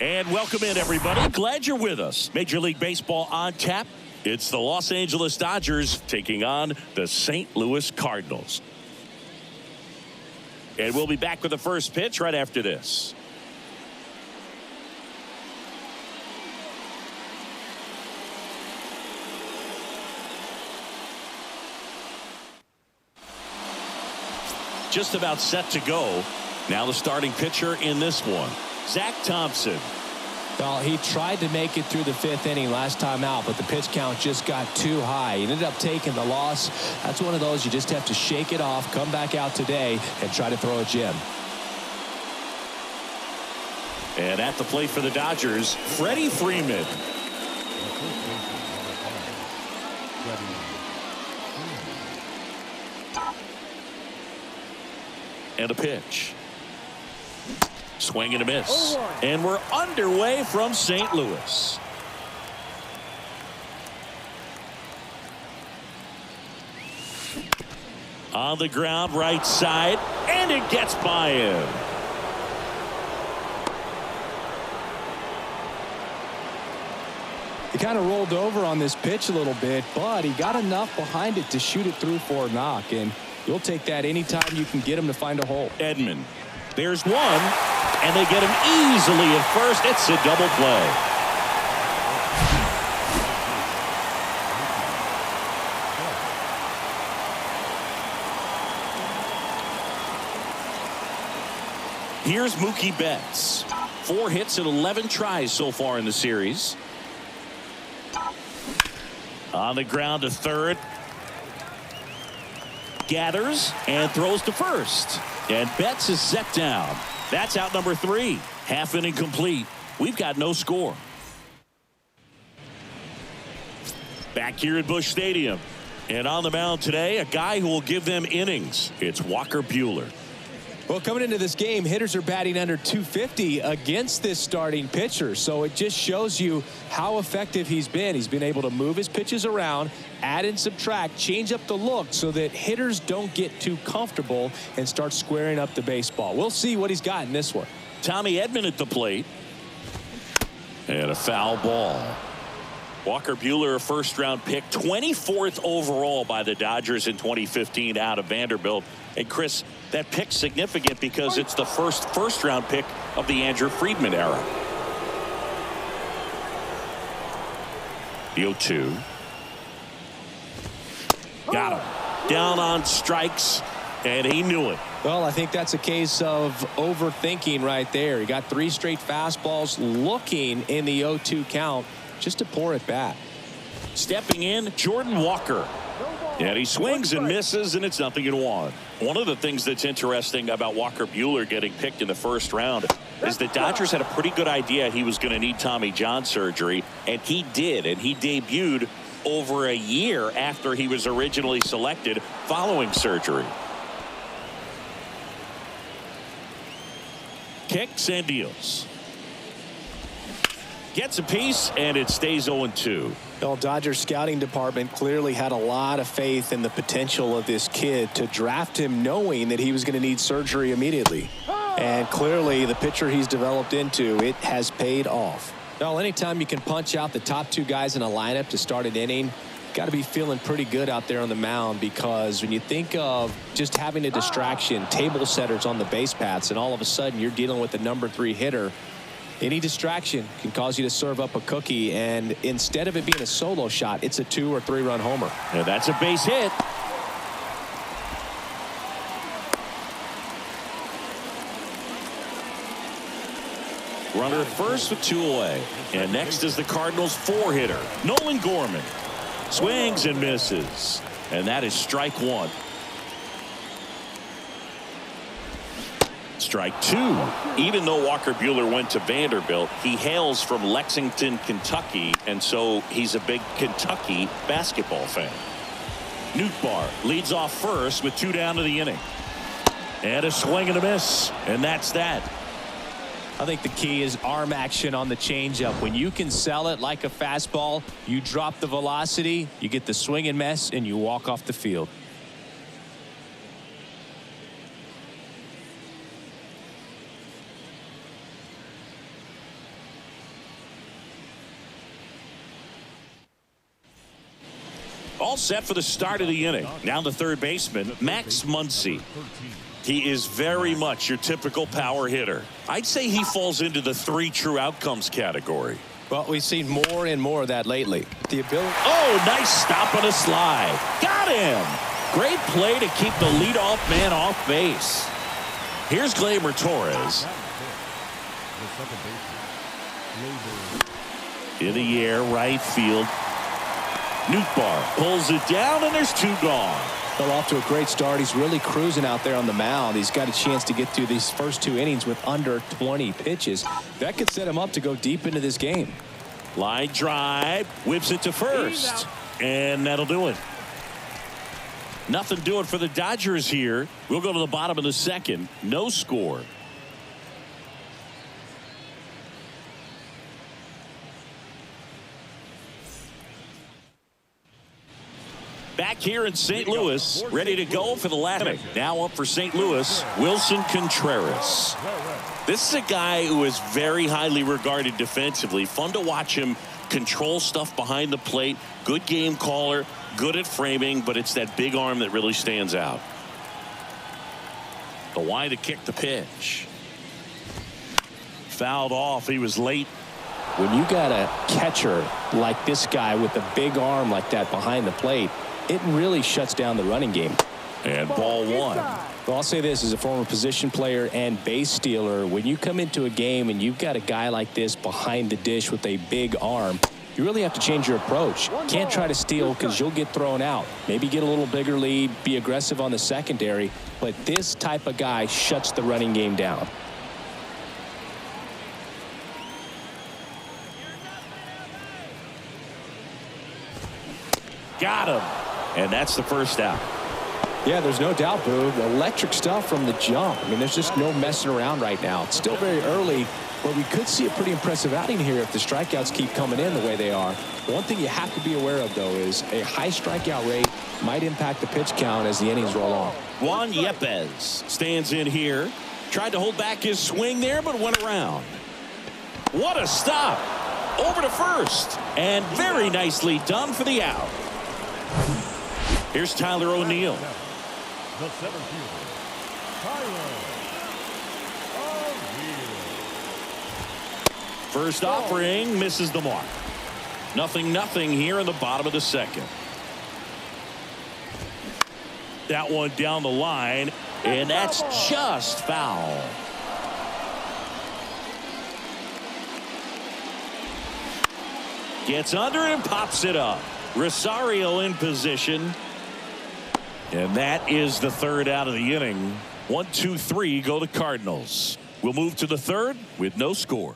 And welcome in, everybody. Glad you're with us. Major League Baseball on tap. It's the Los Angeles Dodgers taking on the St. Louis Cardinals. And we'll be back with the first pitch right after this. Just about set to go. Now the starting pitcher in this one, Zack Thompson. Well, he tried to make it through the fifth inning last time out, but the pitch count just got too high. He ended up taking the loss. That's one of those you just have to shake it off, come back out today, and try to throw a gem. And at the plate for the Dodgers, Freddie Freeman. And a pitch. Swing and a miss. And we're underway from St. Louis. On the ground, right side, and it gets by him. He kind of rolled over on this pitch a little bit, but he got enough behind it to shoot it through for a knock, and you'll take that anytime you can get him to find a hole. Edman. There's one, and they get him easily at first. It's a double play. Here's Mookie Betts. 4 hits and 11 tries so far in the series. On the ground to third. Gathers and throws to first. And Betts is set down. That's out number 3. Half inning complete. We've got no score. Back here at Busch Stadium. And on the mound today, a guy who will give them innings. It's Walker Buehler. Well, coming into this game, hitters are batting under 250 against this starting pitcher. So it just shows you how effective he's been. He's been able to move his pitches around, add and subtract, change up the look so that hitters don't get too comfortable and start squaring up the baseball. We'll see what he's got in this one. Tommy Edman at the plate. And a foul ball. Walker Buehler, a first-round pick, 24th overall by the Dodgers in 2015 out of Vanderbilt. And Chris, that pick's significant because it's the first-round pick of the Andrew Friedman era. The 0-2. Got him. Down on strikes, and he knew it. Well, I think that's a case of overthinking right there. He got 3 straight fastballs looking in the 0-2 count just to pour it back. Stepping in, Jordan Walker. And he swings and misses, and it's 0-1. One of the things that's interesting about Walker Buehler getting picked in the first round is the Dodgers had a pretty good idea he was going to need Tommy John surgery, and he did. And he debuted over a year after he was originally selected following surgery. Kicks and deals. Gets a piece, and it stays 0-2. Well, Dodgers scouting department clearly had a lot of faith in the potential of this kid to draft him knowing that he was going to need surgery immediately. And clearly the pitcher he's developed into, it has paid off. Well, anytime you can punch out the top 2 guys in a lineup to start an inning, got to be feeling pretty good out there on the mound, because when you think of just having a distraction, table setters on the base paths, and all of a sudden you're dealing with the number 3 hitter, any distraction can cause you to serve up a cookie, and instead of it being a solo shot, it's a 2 or 3 run homer. And that's a base hit. Runner at first with 2 away. And next is the Cardinals 4-hitter, Nolan Gorman. Swings and misses. And that is strike 1. Strike 2. Even though Walker Buehler went to Vanderbilt, he hails from Lexington, Kentucky, and so he's a big Kentucky basketball fan. Nootbaar leads off first with 2 down to the inning. And a swing and a miss, and that's that. I think the key is arm action on the changeup. When you can sell it like a fastball, you drop the velocity, you get the swing and miss, and you walk off the field. All set for the start of the inning. Now the third baseman, Max Muncy. He is very much your typical power hitter. I'd say he falls into the 3 true outcomes category. Well, we've seen more and more of that lately. The ability. Oh, nice stop on a slide. Got him. Great play to keep the leadoff man off base. Here's Gleyber Torres. In the air, right field. Nootbaar pulls it down, and there's 2 gone. Well, off to a great start. He's really cruising out there on the mound. He's got a chance to get through these first 2 innings with under 20 pitches. That could set him up to go deep into this game. Line drive, whips it to first, and that'll do it. Nothing doing for the Dodgers here. We'll go to the bottom of the second. No score. Back here in St. Louis, ready to go for the last inning. Now up for St. Louis, Wilson Contreras. This is a guy who is very highly regarded defensively. Fun to watch him control stuff behind the plate. Good game caller, good at framing, but it's that big arm that really stands out. The wide to kick the pitch. Fouled off. He was late. When you got a catcher like this guy with a big arm like that behind the plate, it really shuts down the running game. And ball 1. Well, I'll say this as a former position player and base stealer. When you come into a game and you've got a guy like this behind the dish with a big arm, you really have to change your approach. Can't try to steal because you'll get thrown out. Maybe get a little bigger lead, be aggressive on the secondary. But this type of guy shuts the running game down. Got him. And that's the first out. Yeah, there's no doubt, Boo. Electric stuff from the jump. I mean, there's just no messing around right now. It's still very early, but we could see a pretty impressive outing here if the strikeouts keep coming in the way they are. One thing you have to be aware of, though, is a high strikeout rate might impact the pitch count as the innings roll on. Juan Yepez stands in here. Tried to hold back his swing there, but went around. What a stop. Over to first. And very nicely done for the out. Here's Tyler O'Neill. The center fielder, Tyler O'Neill. First offering misses the mark. 0-0 here in the bottom of the second. That one down the line, and that's just foul. Gets under and pops it up. Rosario in position. And that is the third out of the inning. 1, 2, 3 go the Cardinals. We'll move to the third with no score.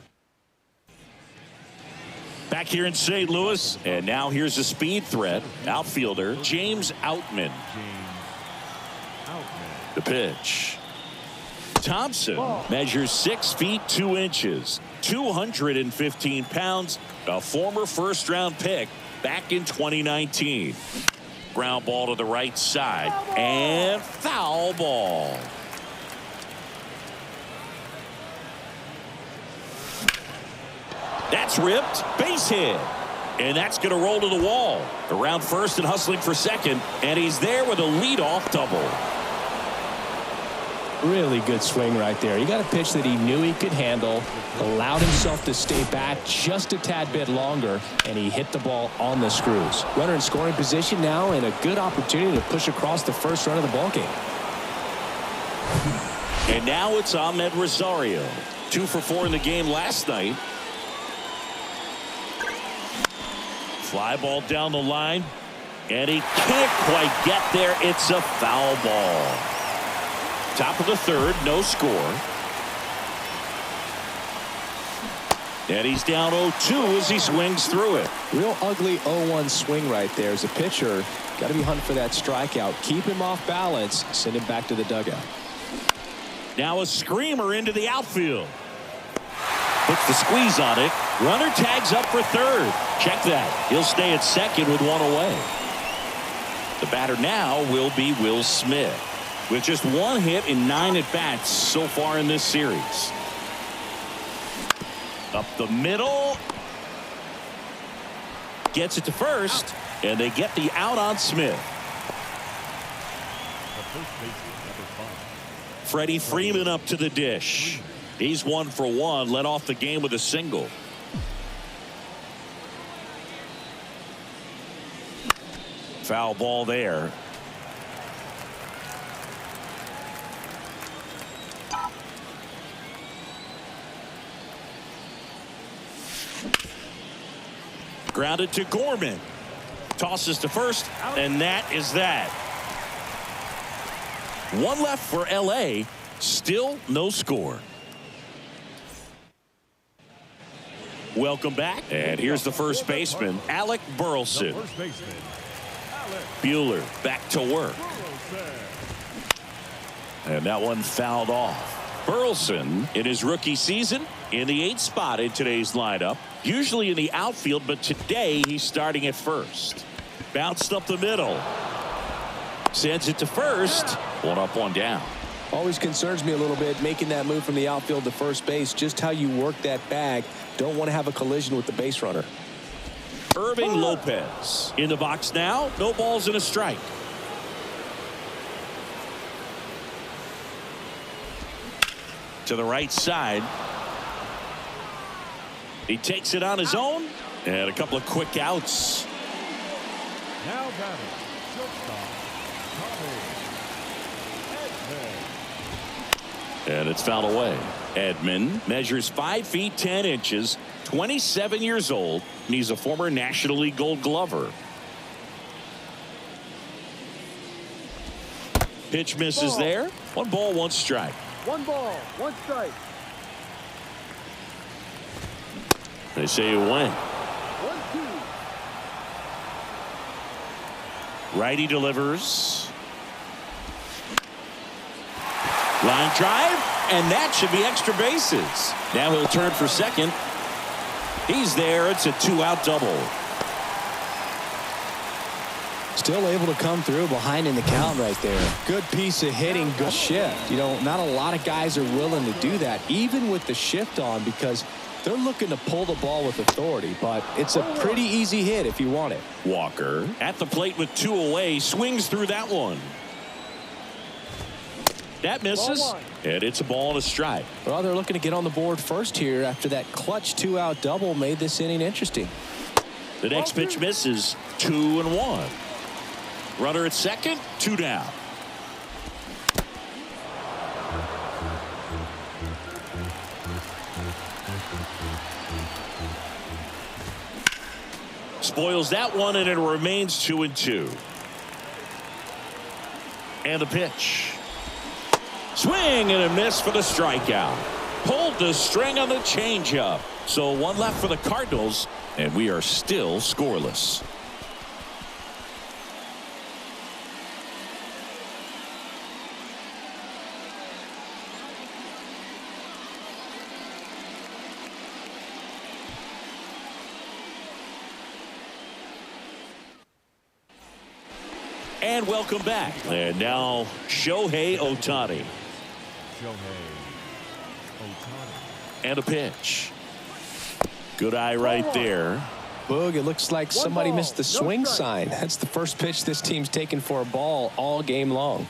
Back here in St. Louis, and now here's a speed threat. Outfielder James Outman. The pitch. Thompson measures 6 feet 2 inches, 215 pounds, a former first-round pick back in 2019. Ground ball to the right side, and foul ball. That's ripped, base hit. And that's going to roll to the wall. Around first and hustling for second, and he's there with a leadoff double. Really good swing right there. He got a pitch that he knew he could handle, allowed himself to stay back just a tad bit longer, and he hit the ball on the screws. Runner in scoring position now, and a good opportunity to push across the first run of the ballgame. And now it's Ahmed Rosario. 2 for 4 in the game last night. Fly ball down the line, and he can't quite get there. It's a foul ball. Top of the third, no score. And he's down 0-2 as he swings through it. Real ugly 0-1 swing right there. As a pitcher, got to be hunting for that strikeout. Keep him off balance. Send him back to the dugout. Now a screamer into the outfield. Puts the squeeze on it. Runner tags up for third. Check that. He'll stay at second with 1 away. The batter now will be Will Smith, with just 1 hit in 9 at-bats so far in this series. Up the middle. Gets it to first. And they get the out on Smith. The first baseman, number 5. Freddie Freeman up to the dish. He's 1 for 1, led off the game with a single. Foul ball there. Grounded to Gorman. Tosses to first, and that is that. One left for LA. Still no score. Welcome back. And here's the first baseman, Alec Burleson. First baseman, Alec Buehler back to work. Burleson. And that one fouled off. Burleson in his rookie season in the 8th spot in today's lineup. Usually in the outfield, but today he's starting at first. Bounced up the middle. Sends it to first. 1 up, 1 down. Always concerns me a little bit making that move from the outfield to first base. Just how you work that bag. Don't want to have a collision with the base runner. Irving Lopez in the box now. No balls and a strike. To the right side. He takes it on his own. And a couple of quick outs. Now batting, shortstop, Edman. And it's fouled away. Edman measures 5 feet 10 inches, 27 years old, and he's a former National League Gold Glover. Pitch misses there. 1 ball, 1 strike. 1 ball, 1 strike. They say you win. 1-2. Righty delivers. Line drive, and that should be extra bases. Now he'll turn for second. He's there. It's a 2-out double. Still able to come through behind in the count right there. Good piece of hitting, good shift. You know, not a lot of guys are willing to do that, even with the shift on, because they're looking to pull the ball with authority, but it's a pretty easy hit if you want it. Walker at the plate with 2 away, swings through that one. That misses, and it's a ball and a strike. Well, they're looking to get on the board first here after that clutch 2-out double made this inning interesting. The next pitch misses. 2-1. Runner at second, 2 down. Spoils that one, and it remains 2-2. And the pitch. Swing and a miss for the strikeout. Pulled the string on the changeup. So 1 left for the Cardinals, and we are still scoreless. And welcome back. And now Shohei Ohtani. And a pitch. Good eye right there. Boog, it looks like somebody missed the swing sign. That's the first pitch this team's taken for a ball all game long.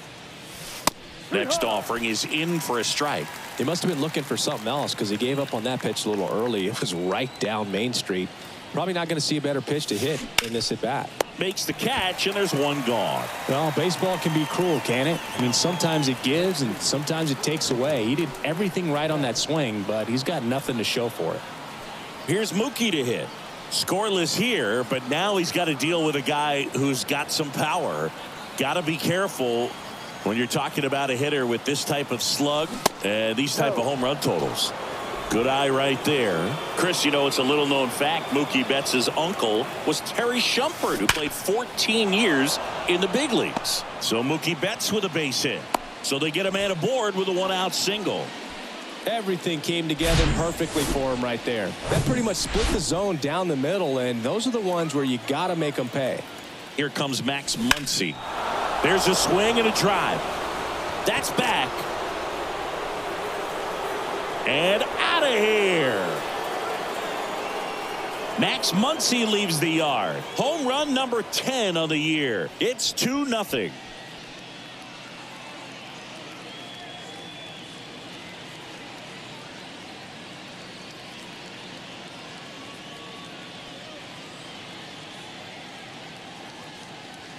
Next offering is in for a strike. He must have been looking for something else because he gave up on that pitch a little early. It was right down Main Street. Probably not going to see a better pitch to hit in this at bat. Makes the catch, and there's 1 gone. Well, baseball can be cruel, can it? I mean, sometimes it gives and sometimes it takes away. He did everything right on that swing, but he's got nothing to show for it. Here's Mookie to hit. Scoreless here, but now he's got to deal with a guy who's got some power. Got to be careful when you're talking about a hitter with this type of slug and these type of home run totals. Good eye right there. Chris, you know, it's a little known fact. Mookie Betts' uncle was Terry Shumpert, who played 14 years in the big leagues. So Mookie Betts with a base hit. So they get a man aboard with a 1-out single. Everything came together perfectly for him right there. That pretty much split the zone down the middle, and those are the ones where you got to make them pay. Here comes Max Muncy. There's a swing and a drive. That's back. And out of here. Max Muncy leaves the yard. Home run number 10 on the year. It's 2-0.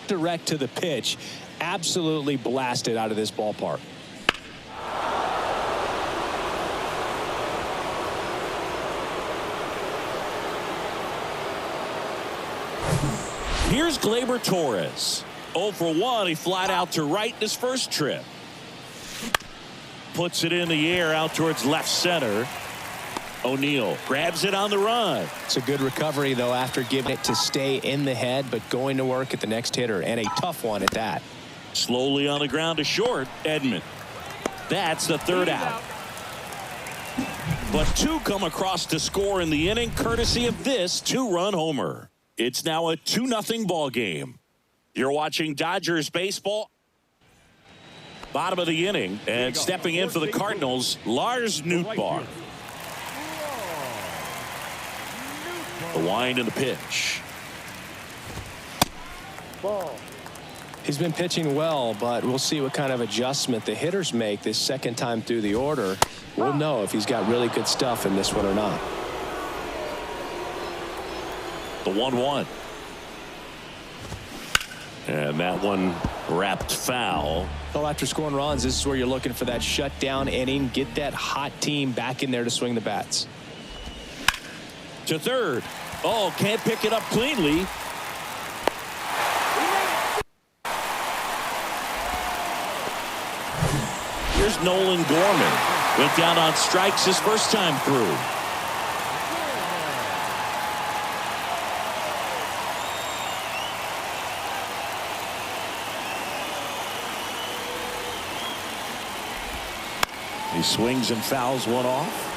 Direct to the pitch. Absolutely blasted out of this ballpark. Here's Gleyber Torres. 0 for 1. He flied out to right in his first trip. Puts it in the air out towards left center. O'Neill grabs it on the run. It's a good recovery, though, after giving it to stay in the head, but going to work at the next hitter, and a tough one at that. Slowly on the ground to short. Edman. That's the third out. But two come across to score in the inning, courtesy of this two-run homer. It's now a 2-0 ball game. You're watching Dodgers baseball. Bottom of the inning, and stepping in for the Cardinals, Lars Nootbaar. The wind and the pitch. Ball. He's been pitching well, but we'll see what kind of adjustment the hitters make this second time through the order. We'll know if he's got really good stuff in this one or not. The 1-1. And that one wrapped foul. Well, after scoring runs, this is where you're looking for that shutdown inning. Get that hot team back in there to swing the bats. To third. Oh, can't pick it up cleanly. Here's Nolan Gorman. Went down on strikes his first time through. He swings and fouls one off.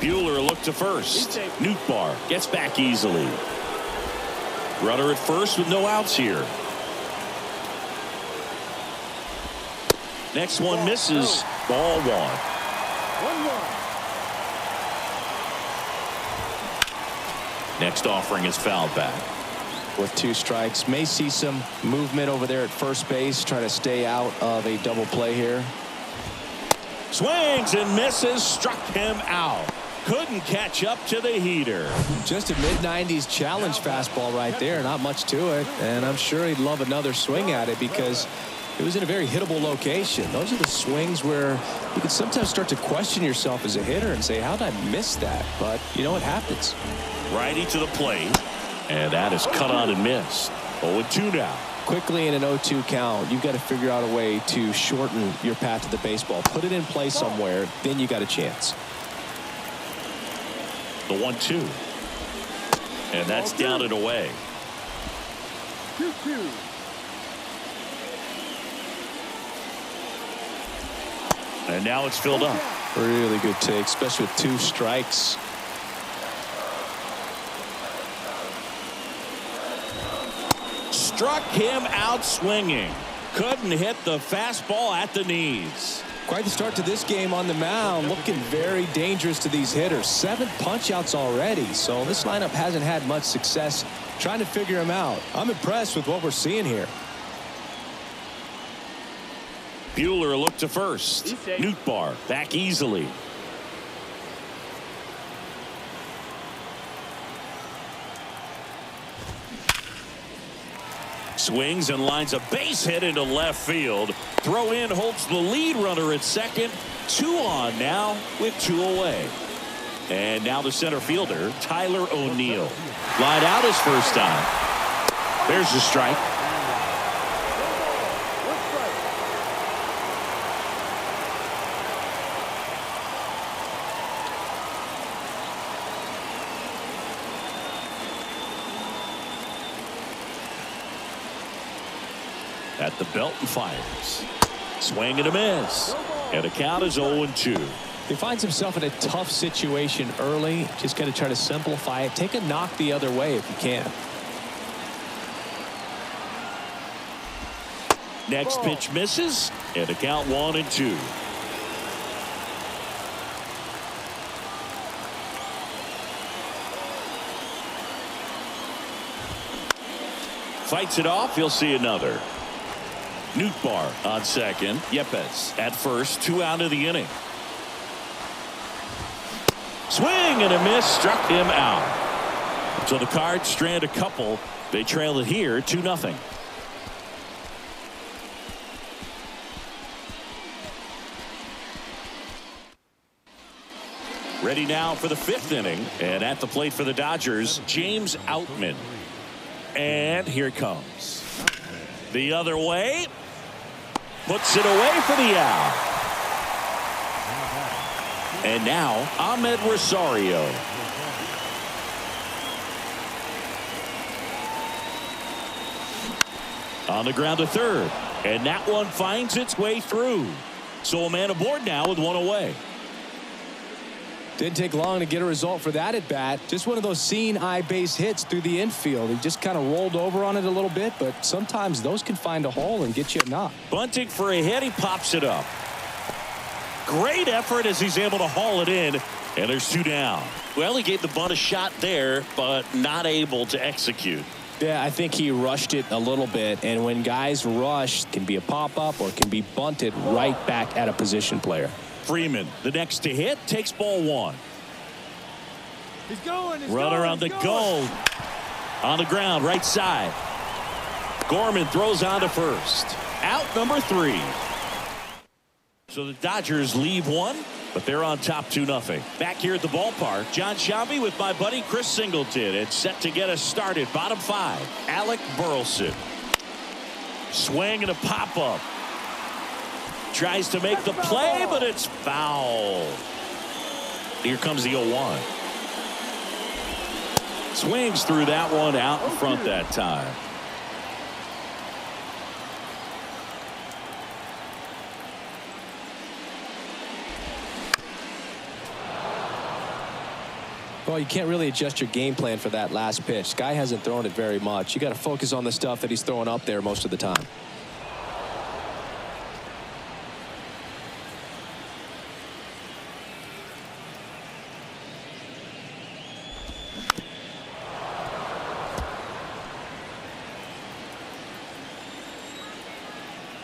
Buehler looked to first. Nootbaar gets back easily. Runner at first with no outs here. Next one misses. Ball 1. 1-1. Next offering is fouled back. With 2 strikes, may see some movement over there at first base, trying to stay out of a double play here. Swings and misses. Struck him out. Couldn't catch up to the heater. Just a mid-90s challenge fastball right there. Not much to it. And I'm sure he'd love another swing at it because it was in a very hittable location. Those are the swings where you can sometimes start to question yourself as a hitter and say, how did I miss that? But, you know, it happens. Righty to the plate. And that is cut on and missed. 0-2 now. Quickly in an 0-2 count, you've got to figure out a way to shorten your path to the baseball. Put it in play somewhere, then you got a chance. The 1-2. And that's down and away. 2-2. And now it's filled up. Really good take, especially with 2 strikes. Struck him out swinging. Couldn't hit the fastball at the knees. Quite the start to this game on the mound. Looking very dangerous to these hitters. 7 punch-outs already. So this lineup hasn't had much success trying to figure him out. I'm impressed with what we're seeing here. Buehler looked to first. Nootbaar back easily. Swings and lines a base hit into left field. Throw in holds the lead runner at second. 2 on now with 2 away. And now the center fielder, Tyler O'Neill. Lied out his first time. There's the strike. At the belt and fires. Swing and a miss. And the count is 0-2. He finds himself in a tough situation early. Just got to try to simplify it. Take a knock the other way if you can. Next pitch misses. And the count 1-2. Fights it off. He'll see another. Nootbaar on second. Yepes at first. 2 out of the inning. Swing and a miss. Struck him out. So the Cards strand a couple. They trail it here 2-0. Ready now for the 5th inning. And at the plate for the Dodgers, James Outman. And here it comes. The other way. Puts it away for the out. And now, Ahmed Rosario. On the ground to third. And that one finds its way through. So a man aboard now with 1 away. Didn't take long to get a result for that at bat. Just one of those seeing eye base hits through the infield. He just kind of rolled over on it a little bit, but sometimes those can find a hole and get you a knock. Bunting for a hit. He pops it up. Great effort as he's able to haul it in. And there's 2 down. Well, he gave the bunt a shot there, but not able to execute. Yeah, I think he rushed it a little bit. And when guys rush, it can be a pop-up or it can be bunted right back at a position player. Freeman, the next to hit, takes ball 1. He's going. Runner on the goal. On the ground, right side. Gorman throws on to first. Out number 3. So the Dodgers leave 1, but they're on top 2-0. Back here at the ballpark, John Sciambi with my buddy Chris Singleton. It's set to get us started. Bottom 5, Alec Burleson. Swing and a pop-up. Tries to make the play, but it's foul. Here comes the 0-1. Swings through that one out in front that time. Well, you can't really adjust your game plan for that last pitch. Guy hasn't thrown it very much. You got to focus on the stuff that he's throwing up there most of the time.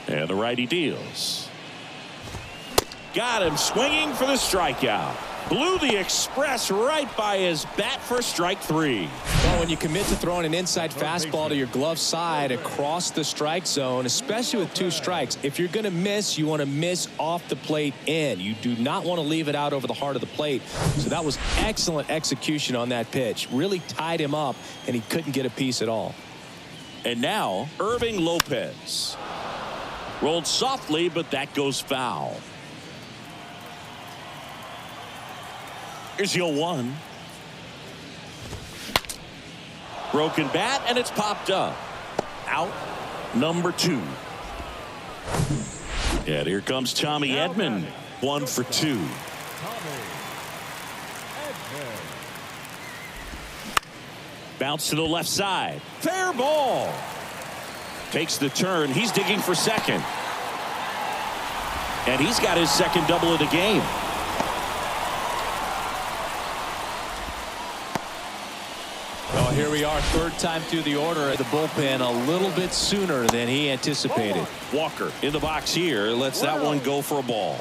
And the righty deals. Got him swinging for the strikeout. Blew the express right by his bat for strike 3. Well, when you commit to throwing an inside fastball to your glove side across the strike zone, especially with 2 strikes, if you're going to miss, you want to miss off the plate in. You do not want to leave it out over the heart of the plate. So that was excellent execution on that pitch. Really tied him up, and he couldn't get a piece at all. And now, Irving Lopez. Rolled softly, but that goes foul. Here's the 0-1. Broken bat, and it's popped up. Out number 2. And here comes Tommy Edman. 1 for 2. Bounce to the left side. Fair ball. Takes the turn. He's digging for second. And he's got his second double of the game. Well, here we are, 3rd time through the order at the bullpen, a little bit sooner than he anticipated. Walker in the box here. Lets that one go for a ball.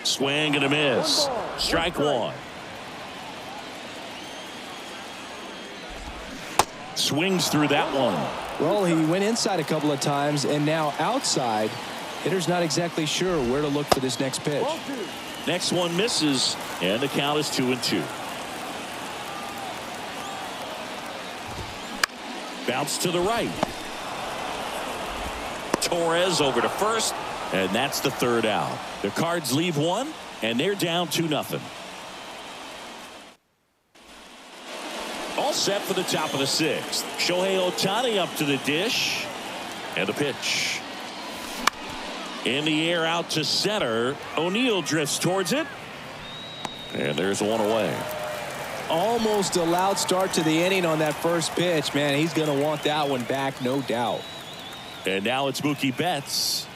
Swing and a miss. Strike 1. Swings through that one. Well, he went inside a couple of times, and now outside. Hitter's not exactly sure where to look for this next pitch. Next one misses, and the count is 2-2. Bounce to the right. Torres over to first, and that's the 3rd out. The Cards leave 1, and they're down 2-0. All set for the top of the 6th. Shohei Ohtani up to the dish, and the pitch. In the air out to center. O'Neill drifts towards it. And there's 1 away. Almost a loud start to the inning on that first pitch. Man, he's going to want that one back, no doubt. And now it's Mookie Betts.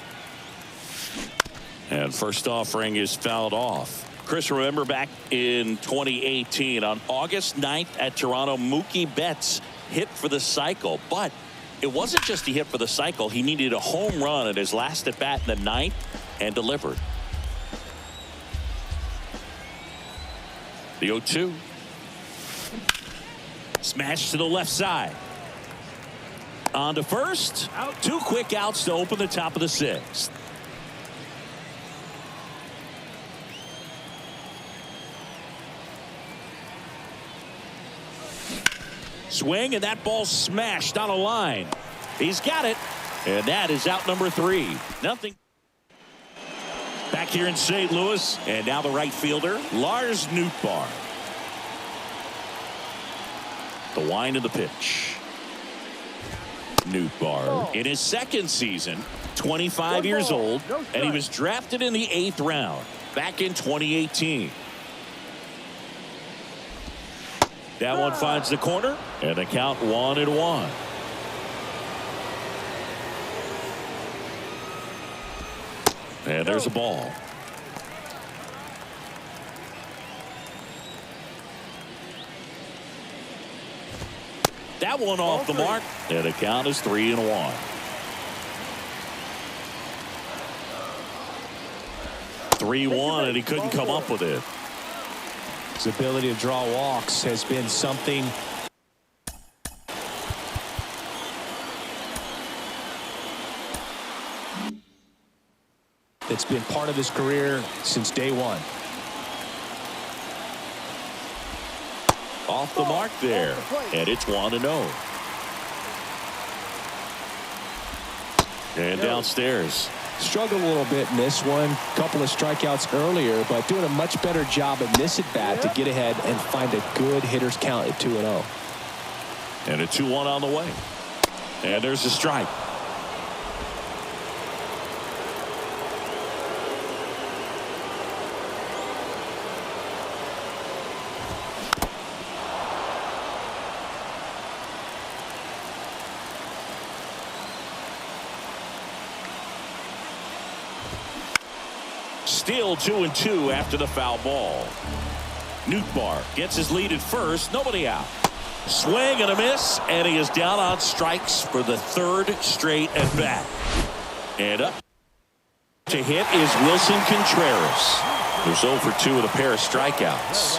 And first offering is fouled off. Chris, remember back in 2018 on August 9th at Toronto, Mookie Betts hit for the cycle, but it wasn't just he hit for the cycle. He needed a home run at his last at bat in the ninth and delivered. The 0-2. Smash to the left side. On to first. Out. 2 quick outs to open the top of the 6th. Swing, and that ball smashed on a line. He's got it, and that is out number 3. Nothing. Back here in St. Louis, and now the right fielder, Lars Nootbaar. The wind of the pitch. Nootbaar in his 2nd season, 25 years old, and he was drafted in the 8th round back in 2018. That one finds the corner, and the count 1-1. And there's a ball. That one off the mark, and the count is 3-1. 3-1, and he couldn't come up with it. His ability to draw walks has been something that's been part of his career since day one. Off the mark there, and it's 1-0. And downstairs. Struggled a little bit in this one. Couple of strikeouts earlier, but doing a much better job in this at bat to get ahead and find a good hitter's count at 2-0. And a 2-1 on the way. And there's a strike. Still 2-2 after the foul ball. Nootbaar gets his lead at first. Nobody out. Swing and a miss, and he is down on strikes for the 3rd straight at bat. And up to hit is Wilson Contreras, who's 0 for 2 with a pair of strikeouts.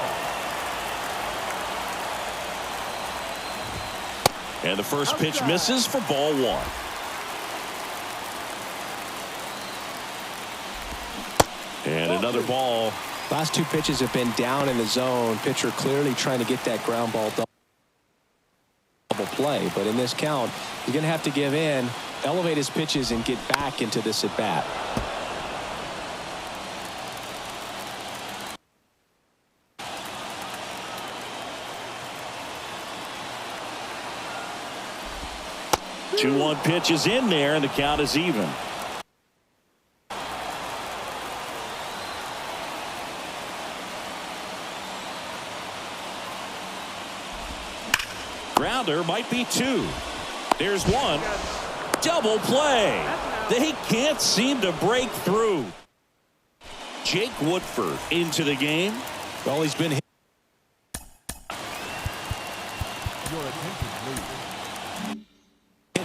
And the first pitch misses for ball 1. And another ball. Last 2 pitches have been down in the zone. Pitcher clearly trying to get that ground ball double play. But in this count, he's going to have to give in, elevate his pitches, and get back into this at bat. The 2-1 pitch is in there, and the count is even. Grounder might be 2. There's 1. Double play. They can't seem to break through. Jake Woodford into the game. Well, he's been hit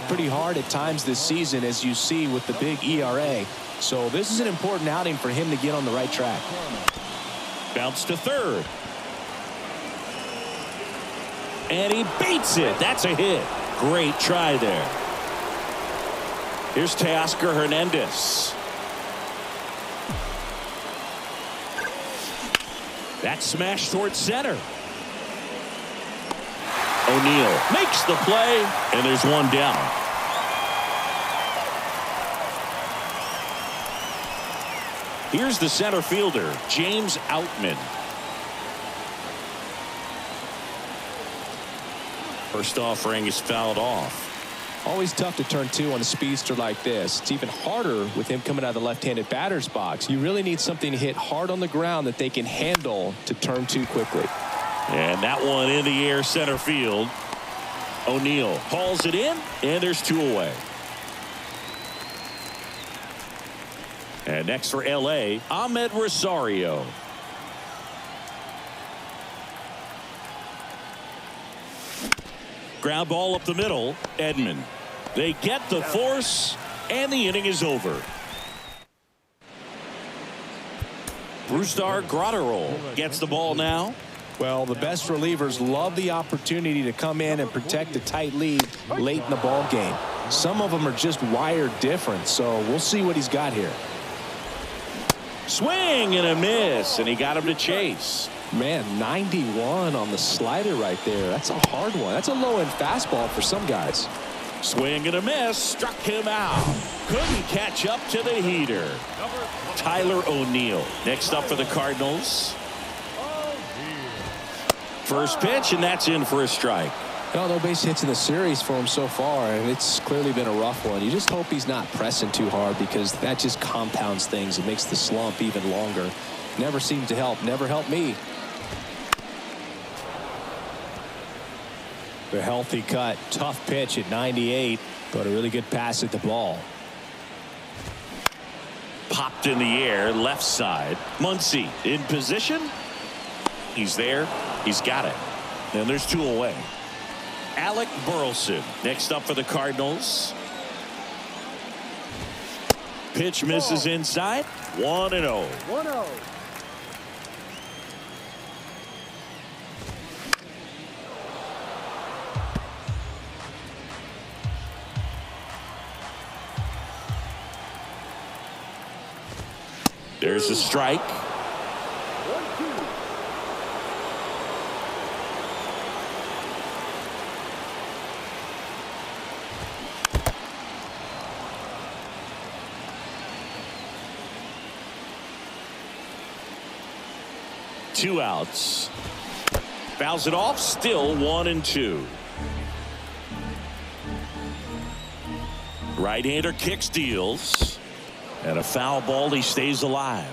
pretty hard at times this season, as you see with the big ERA. So this is an important outing for him to get on the right track. Bounce to 3rd. And he beats it. That's a hit. Great try there. Here's Teoscar Hernandez. That smash towards center. O'Neill makes the play, and there's 1 down. Here's the center fielder, James Outman. First offering is fouled off. Always tough to turn 2 on a speedster like this. It's even harder with him coming out of the left-handed batter's box. You really need something to hit hard on the ground that they can handle to turn 2 quickly. And that one in the air center field. O'Neill hauls it in, and there's 2 away. And next for L.A., Ahmed Rosario. Ground ball up the middle. Edman. They get the force, and the inning is over. Brusdar Graterol gets the ball now. Well, the best relievers love the opportunity to come in and protect a tight lead late in the ball game. Some of them are just wired different, so we'll see what he's got here. Swing and a miss, and he got him to chase. Man, 91 on the slider right there. That's a hard one. That's a low-end fastball for some guys. Swing and a miss, struck him out. Couldn't catch up to the heater. Tyler O'Neill next up for the Cardinals. First pitch, and that's in for a strike. No base hits in the series for him so far, and it's clearly been a rough one. You just hope he's not pressing too hard, because that just compounds things. It makes the slump even longer. Never seems to help. Never helped me. The healthy cut. Tough pitch at 98, but a really good pass at the ball. Popped in the air, left side. Muncy in position. He's there. He's got it. And there's two away. Alec Burleson next up for the Cardinals. Pitch misses inside. 1-0. 1-0. There's a strike. 1-2. Two outs. Fouls it off. Still 1-2. Right-hander kicks, deals. And a foul ball. He stays alive.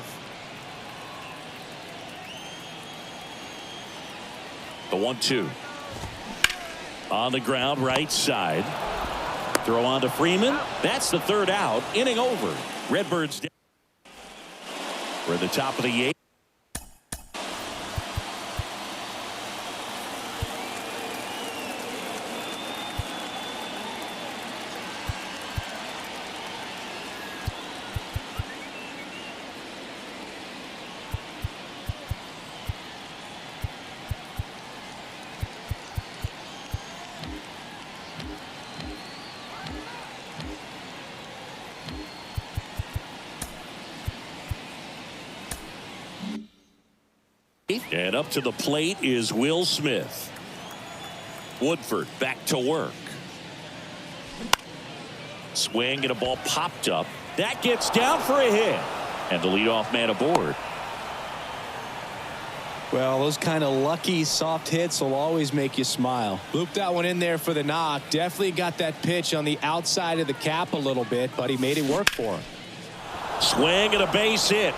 The 1-2. On the ground, right side. Throw on to Freeman. That's the third out. Inning over. Redbirds down. We're at the top of the eighth. And up to the plate is Will Smith. Woodford back to work. Swing and a ball popped up. That gets down for a hit. And the leadoff man aboard. Well, those kind of lucky soft hits will always make you smile. Looped that one in there for the knock. Definitely got that pitch on the outside of the cap a little bit, but he made it work for him. Swing and a base hit.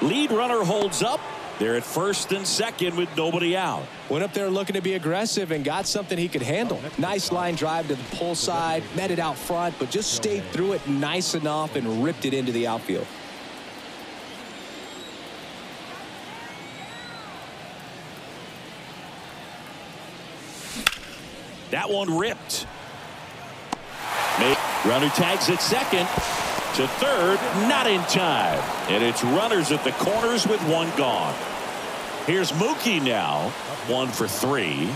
Lead runner holds up. They're at first and second with nobody out. Went up there looking to be aggressive and got something he could handle. Nice line drive to the pull side, met it out front, but just stayed through it nice enough and ripped it into the outfield. That one ripped. Runner tags at second. To third, not in time. And it's runners at the corners with one gone. Here's Mookie now. 1 for 3.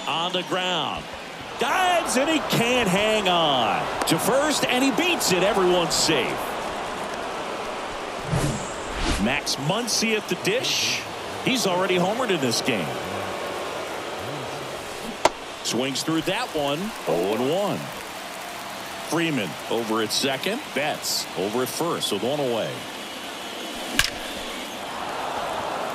On the ground. Dives and he can't hang on. To first and he beats it. Everyone's safe. Max Muncy at the dish. He's already homered in this game. Swings through that one. 0-1. Freeman over at second. Betts over at first with one away.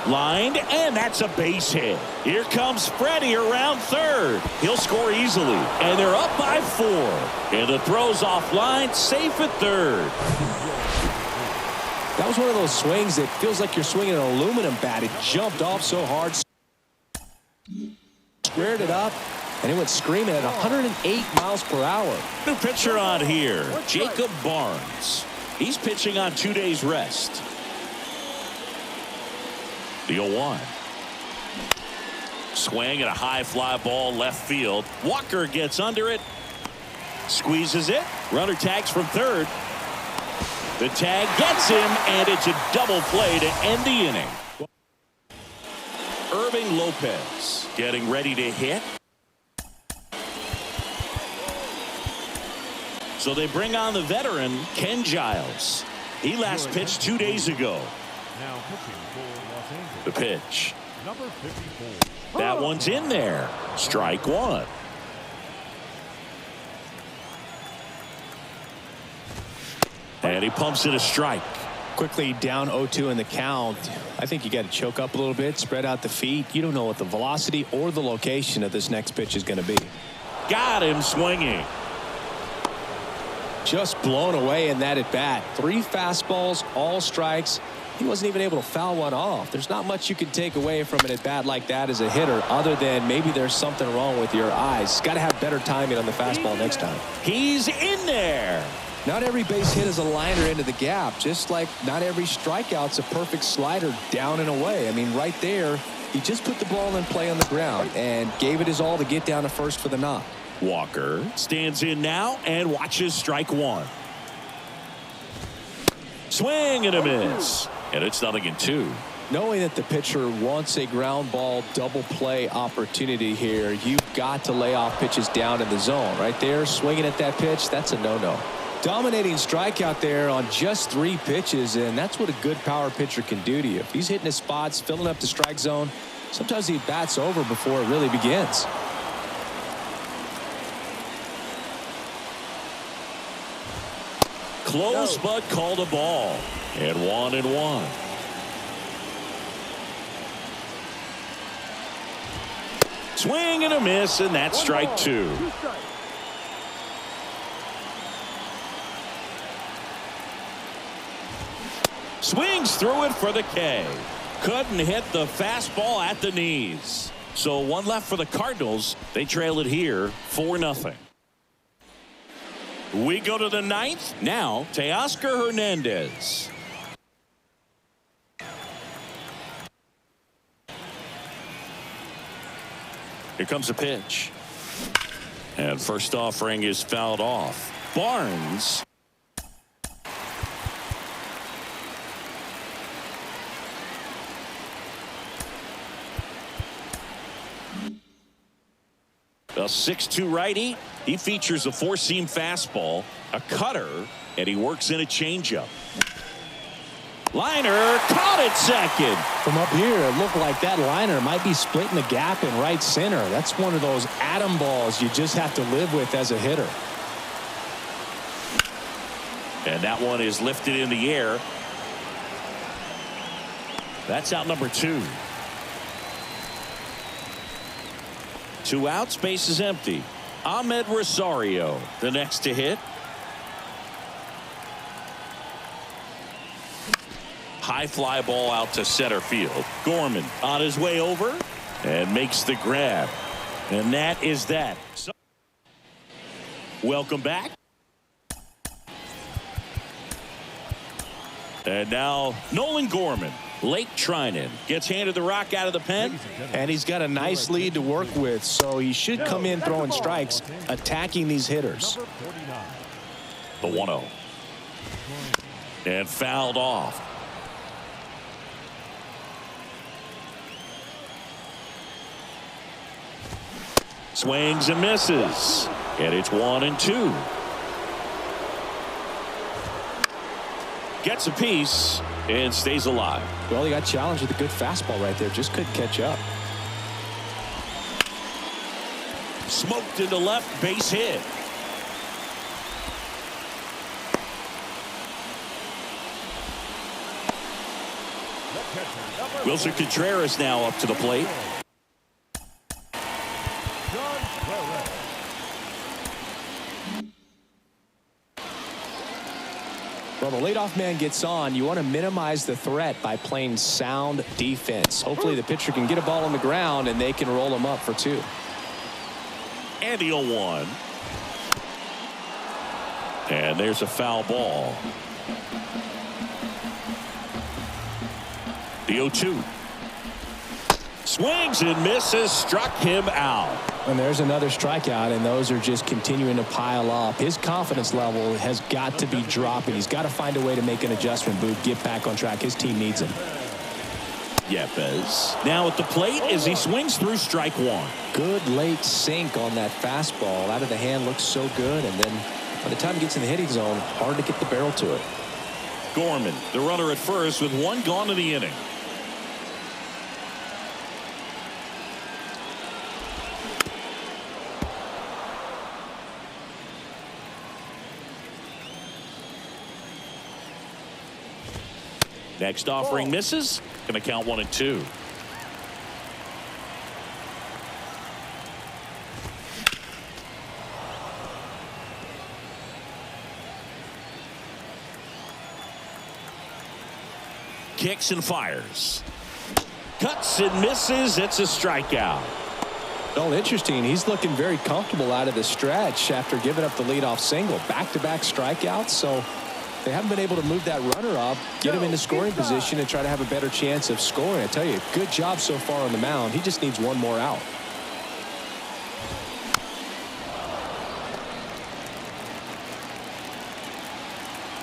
Lined, and that's a base hit. Here comes Freddie around third. He'll score easily, and they're up by 4. And the throw's offline, safe at third. That was one of those swings that feels like you're swinging an aluminum bat. It jumped off so hard. Squared it up. And it went screaming at 108 miles per hour. New pitcher on here, Jacob Barnes. He's pitching on 2 days rest. The 0-1. Swing and a high fly ball left field. Walker gets under it. Squeezes it. Runner tags from third. The tag gets him, and it's a double play to end the inning. Irving Lopez getting ready to hit. So they bring on the veteran, Ken Giles. He last pitched 2 days ago. Now pitching for Los Angeles. The pitch. Number 54. That one's in there. Strike one. And he pumps it a strike. Quickly down 0-2 in the count. I think you got to choke up a little bit, spread out the feet. You don't know what the velocity or the location of this next pitch is going to be. Got him swinging. Just blown away in that at bat. 3 fastballs, all strikes. He wasn't even able to foul one off. There's not much you can take away from an at bat like that as a hitter, other than maybe there's something wrong with your eyes. Got to have better timing on the fastball next time. He's in there. Not every base hit is a liner into the gap, just like not every strikeout's a perfect slider down and away. I mean, right there, he just put the ball in play on the ground and gave it his all to get down to first for the knock. Walker stands in now and watches strike one. Swing and a miss. And it's 0-2. Knowing that the pitcher wants a ground ball double play opportunity here, you've got to lay off pitches down in the zone. Right there, swinging at that pitch, that's a no-no. Dominating strikeout there on just 3 pitches, and that's what a good power pitcher can do to you. If he's hitting his spots, filling up the strike zone, sometimes he bats over before it really begins. Close, but called a ball. And 1-1. Swing and a miss, and that's strike 2. Swings through it for the K. Couldn't hit the fastball at the knees. So 1 left for the Cardinals. They trail it here 4-0. We go to the 9th. Now, Teoscar Hernandez. Here comes a pitch. And first offering is fouled off. Barnes. A 6'2" righty. He features a 4-seam fastball, a cutter, and he works in a changeup. Liner caught at second. From up here, it looked like that liner might be splitting the gap in right center. That's one of those atom balls you just have to live with as a hitter. And that one is lifted in the air. That's out number 2. 2 outs, base is empty. Ahmed Rosario, the next to hit. High fly ball out to center field. Gorman on his way over and makes the grab. And that is that. So, welcome back. And now Nolan Gorman. Lake Trinan gets handed the rock out of the pen. And he's got a nice lead to work with, so he should come in throwing strikes, attacking these hitters. The 1-0. And fouled off. Swings and misses. And it's 1-2. Gets a piece and stays alive. Well, he got challenged with a good fastball right there. Just couldn't catch up. Smoked into left, base hit. Wilson Contreras now up to the plate. Well, the leadoff man gets on. You want to minimize the threat by playing sound defense. Hopefully the pitcher can get a ball on the ground and they can roll him up for 2. And the 0-1. And there's a foul ball. The 0-2. Swings and misses, struck him out. And there's another strikeout, and those are just continuing to pile up. His confidence level has got to be dropping. He's got to find a way to make an adjustment, Boog, get back on track. His team needs him. Yepes now at the plate as he swings through strike one. Good late sink on that fastball. Out of the hand looks so good, and then by the time he gets in the hitting zone, hard to get the barrel to it. Gorman, the runner at first with one gone in the inning. Next offering misses. Going to count 1-2. Kicks and fires. Cuts and misses. It's a strikeout. Well, interesting. He's looking very comfortable out of the stretch after giving up the leadoff single. Back-to-back strikeouts, so they haven't been able to move that runner up, get him into scoring position, and try to have a better chance of scoring. I tell you, good job so far on the mound. He just needs one more out.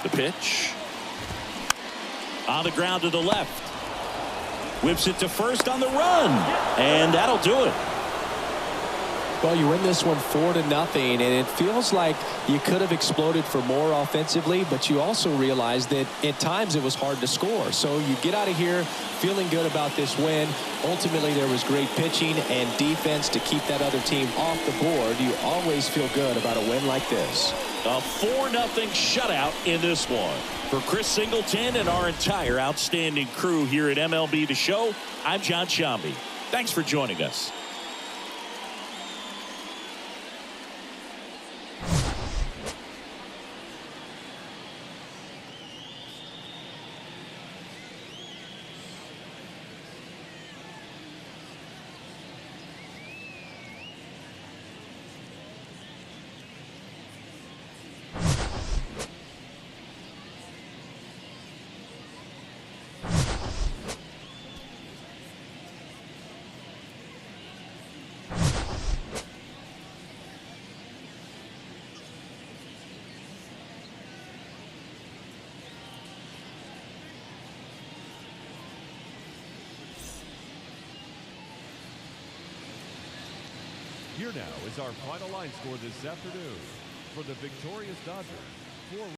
The pitch. On the ground to the left. Whips it to first on the run. And that'll do it. Well, you win this one 4-0, and it feels like you could have exploded for more offensively, but you also realize that at times it was hard to score. So you get out of here feeling good about this win. Ultimately, there was great pitching and defense to keep that other team off the board. You always feel good about a win like this. A 4-0 shutout in this one. For Chris Singleton and our entire outstanding crew here at MLB The Show, I'm John Shambi. Thanks for joining us. Here now is our final line score this afternoon. For the victorious Dodgers, 4